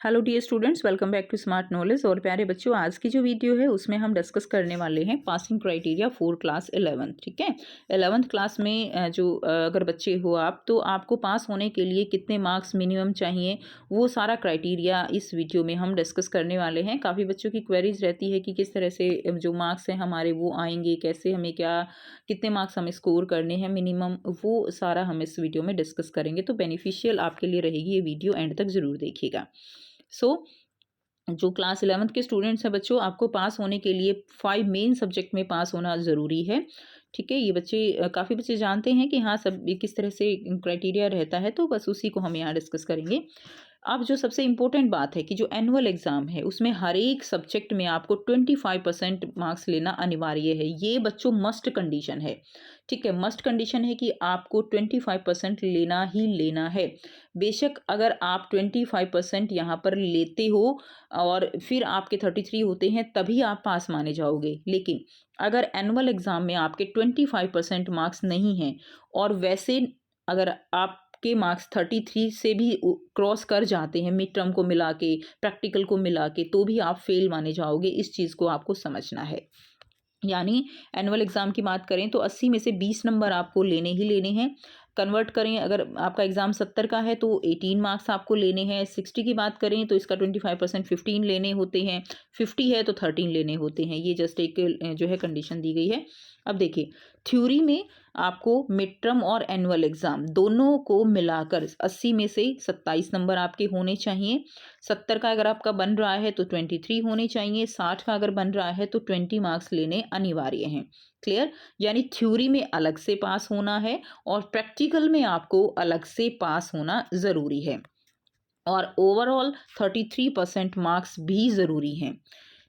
Hello dear students, welcome back to smart knowledge. और प्यारे बच्चों, आज की जो वीडियो है उसमें हम डिस्कस करने वाले हैं passing criteria for class 11th। ठीक है, 11th क्लास में अगर बच्चे हो आप, तो आपको पास होने के लिए कितने मार्क्स मिनिमम चाहिए, वो सारा क्राइटेरिया इस वीडियो में हम डिस्कस करने वाले हैं। काफ़ी बच्चों की क्वेरीज रहती है कि किस तरह से जो मार्क्स हैं हमारे वो आएंगे, कैसे हमें कितने मार्क्स हमें स्कोर करने हैं मिनिमम, वो सारा हम इस वीडियो में डिस्कस करेंगे। तो बेनिफिशियल आपके लिए रहेगी ये वीडियो, एंड तक ज़रूर देखिएगा। जो क्लास 11th के स्टूडेंट्स हैं बच्चों, आपको पास होने के लिए 5 मेन सब्जेक्ट में पास होना ज़रूरी है। ठीक है, ये बच्चे काफ़ी बच्चे जानते हैं कि हाँ सब किस तरह से क्राइटेरिया रहता है, तो बस उसी को हम यहाँ डिस्कस करेंगे। अब जो सबसे इम्पोर्टेंट बात है कि जो एनुअल एग्ज़ाम है उसमें हर एक सब्जेक्ट में आपको 25% मार्क्स लेना अनिवार्य है। ये बच्चों मस्ट कंडीशन है। ठीक है, मस्ट कंडीशन है कि आपको 25% लेना ही लेना है। बेशक अगर आप 25% यहाँ पर लेते हो और फिर आपके 33 होते हैं, तभी आप पास माने जाओगे। लेकिन अगर एनुअल एग्ज़ाम में आपके 25% मार्क्स नहीं हैं और वैसे अगर आपके मार्क्स 33 से भी क्रॉस कर जाते हैं, मिड टर्म को मिला के, प्रैक्टिकल को मिला के, तो भी आप फेल माने जाओगे। इस चीज़ को आपको समझना है। यानी एनुअल एग्ज़ाम की बात करें तो 80 में से 20 नंबर आपको लेने ही लेने हैं। कन्वर्ट करें, अगर आपका एग्ज़ाम 70 का है तो 18 मार्क्स आपको लेने हैं। 60 की बात करें तो इसका 25% 15 लेने होते हैं। 50 है तो 13 लेने होते हैं। ये जस्ट एक जो है कंडीशन दी गई है। अब देखिए, थ्योरी में आपको मिड टर्म और एनुअल एग्ज़ाम दोनों को मिलाकर 80 में से 27 नंबर आपके होने चाहिए। 70 का अगर आपका बन रहा है तो 23 होने चाहिए। 60 का अगर बन रहा है तो 20 मार्क्स लेने अनिवार्य हैं। क्लियर? यानी थ्योरी में अलग से पास होना है और प्रैक्टिकल में आपको अलग से पास होना ज़रूरी है। और ओवरऑल 33% मार्क्स भी ज़रूरी हैं।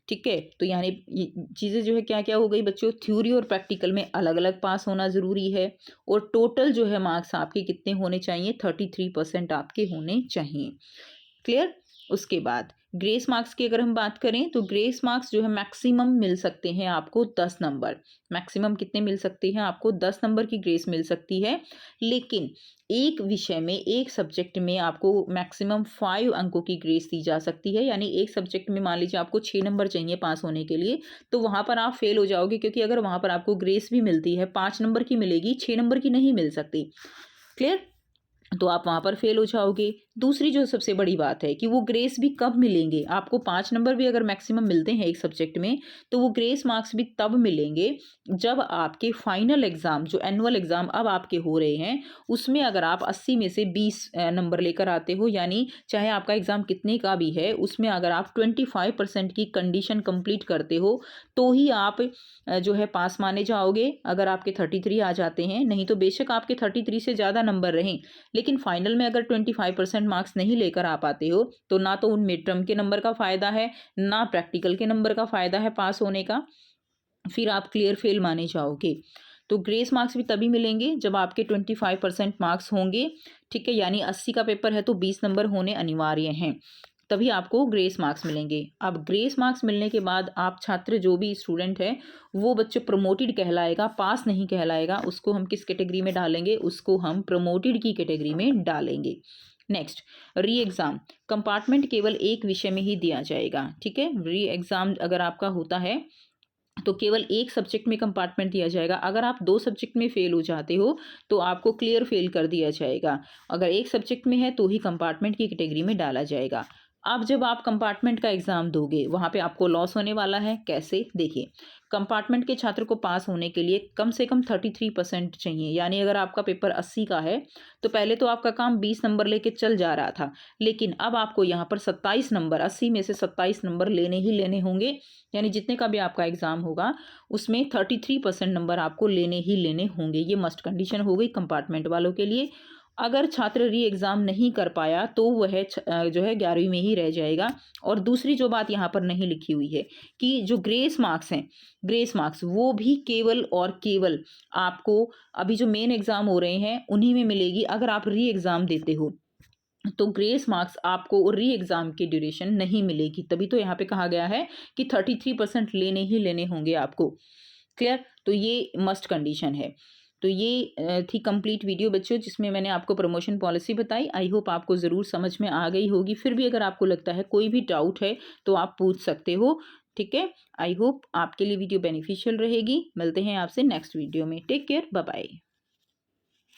ठीक है, तो यानी ये चीज़ें जो है क्या क्या हो गई बच्चों, थ्योरी और प्रैक्टिकल में अलग अलग पास होना ज़रूरी है। और टोटल जो है मार्क्स आपके कितने होने चाहिए, 33% आपके होने चाहिए। क्लियर? उसके बाद ग्रेस मार्क्स की अगर हम बात करें तो ग्रेस मार्क्स जो है मैक्सिमम मिल सकते हैं आपको 10 नंबर। मैक्सिमम कितने मिल सकते हैं आपको, 10 नंबर की ग्रेस मिल सकती है। लेकिन एक विषय में, एक सब्जेक्ट में आपको मैक्सिमम 5 अंकों की ग्रेस दी जा सकती है। यानी एक सब्जेक्ट में मान लीजिए आपको 6 नंबर चाहिए पास होने के लिए, तो वहां पर आप फेल हो जाओगे, क्योंकि अगर वहां पर आपको ग्रेस भी मिलती है 5 नंबर की मिलेगी, 6 नंबर की नहीं मिल सकती। क्लियर? तो आप वहाँ पर फेल हो जाओगे। दूसरी जो सबसे बड़ी बात है कि वो ग्रेस भी कब मिलेंगे, आपको 5 नंबर भी अगर मैक्सिमम मिलते हैं एक सब्जेक्ट में, तो वो ग्रेस मार्क्स भी तब मिलेंगे जब आपके फाइनल एग्ज़ाम, जो एनुअल एग्ज़ाम अब आपके हो रहे हैं, उसमें अगर आप 80 में से 20 नंबर लेकर आते हो, यानी चाहे आपका एग्ज़ाम कितने का भी है, उसमें अगर आप 25% की कंडीशन कंप्लीट करते हो, तो ही आप जो है पास माने जाओगे। अगर आपके 33 आ जाते हैं, नहीं तो बेशक आपके 33 से ज़्यादा नंबर रहें, लेकिन फाइनल में अगर 25% मार्क्स नहीं लेकर आ पाते हो, तो ना तो उन मिड टर्म के नंबर का फ़ायदा है, ना प्रैक्टिकल के नंबर का फ़ायदा है पास होने का। फिर आप क्लियर फेल माने जाओगे। तो ग्रेस मार्क्स भी तभी मिलेंगे जब आपके 25% मार्क्स होंगे। ठीक है, यानी 80 का पेपर है तो 20 नंबर होने अनिवार्य हैं, तभी आपको ग्रेस मार्क्स मिलेंगे। अब ग्रेस मार्क्स मिलने के बाद आप छात्र, जो भी स्टूडेंट है, वो बच्चे प्रमोटेड कहलाएगा, पास नहीं कहलाएगा। उसको हम किस कैटेगरी में डालेंगे, उसको हम प्रमोटेड की कैटेगरी में डालेंगे। नेक्स्ट, री एग्ज़ाम। कंपार्टमेंट केवल एक विषय में ही दिया जाएगा। ठीक है, री एग्ज़ाम अगर आपका होता है तो केवल एक सब्जेक्ट में कंपार्टमेंट दिया जाएगा। अगर आप 2 सब्जेक्ट में फेल हो जाते हो तो आपको क्लियर फेल कर दिया जाएगा। अगर एक सब्जेक्ट में है तो ही कंपार्टमेंट की कैटेगरी में डाला जाएगा। अब जब आप कंपार्टमेंट का एग्ज़ाम दोगे, वहाँ पे आपको लॉस होने वाला है। कैसे? देखिए, कंपार्टमेंट के छात्र को पास होने के लिए कम से कम 33% चाहिए। यानी अगर आपका पेपर 80 का है, तो पहले तो आपका काम 20 नंबर लेके चल जा रहा था, लेकिन अब आपको यहाँ पर 27 नंबर, 80 में से 27 नंबर लेने ही लेने होंगे। यानी जितने का भी आपका एग्ज़ाम होगा, उसमें 33% नंबर आपको लेने ही लेने होंगे। ये मस्ट कंडीशन हो गई कंपार्टमेंट वालों के लिए। अगर छात्र री एग्ज़ाम नहीं कर पाया तो वह जो है 11वीं में ही रह जाएगा। और दूसरी जो बात यहाँ पर नहीं लिखी हुई है कि जो ग्रेस मार्क्स हैं, ग्रेस मार्क्स वो भी केवल और केवल आपको अभी जो मेन एग्ज़ाम हो रहे हैं उन्हीं में मिलेगी। अगर आप री एग्ज़ाम देते हो तो ग्रेस मार्क्स आपको री एग्ज़ाम की ड्यूरेशन नहीं मिलेगी। तभी तो यहाँ पे कहा गया है कि 33% लेने ही लेने होंगे आपको। क्लियर? तो ये मस्ट कंडीशन है। तो ये थी कंप्लीट वीडियो बच्चों, जिसमें मैंने आपको प्रमोशन पॉलिसी बताई। आई होप आपको ज़रूर समझ में आ गई होगी। फिर भी अगर आपको लगता है कोई भी डाउट है तो आप पूछ सकते हो, ठीक है। आई होप आपके लिए वीडियो बेनिफिशियल रहेगी। मिलते हैं आपसे नेक्स्ट वीडियो में। Take care, bye bye.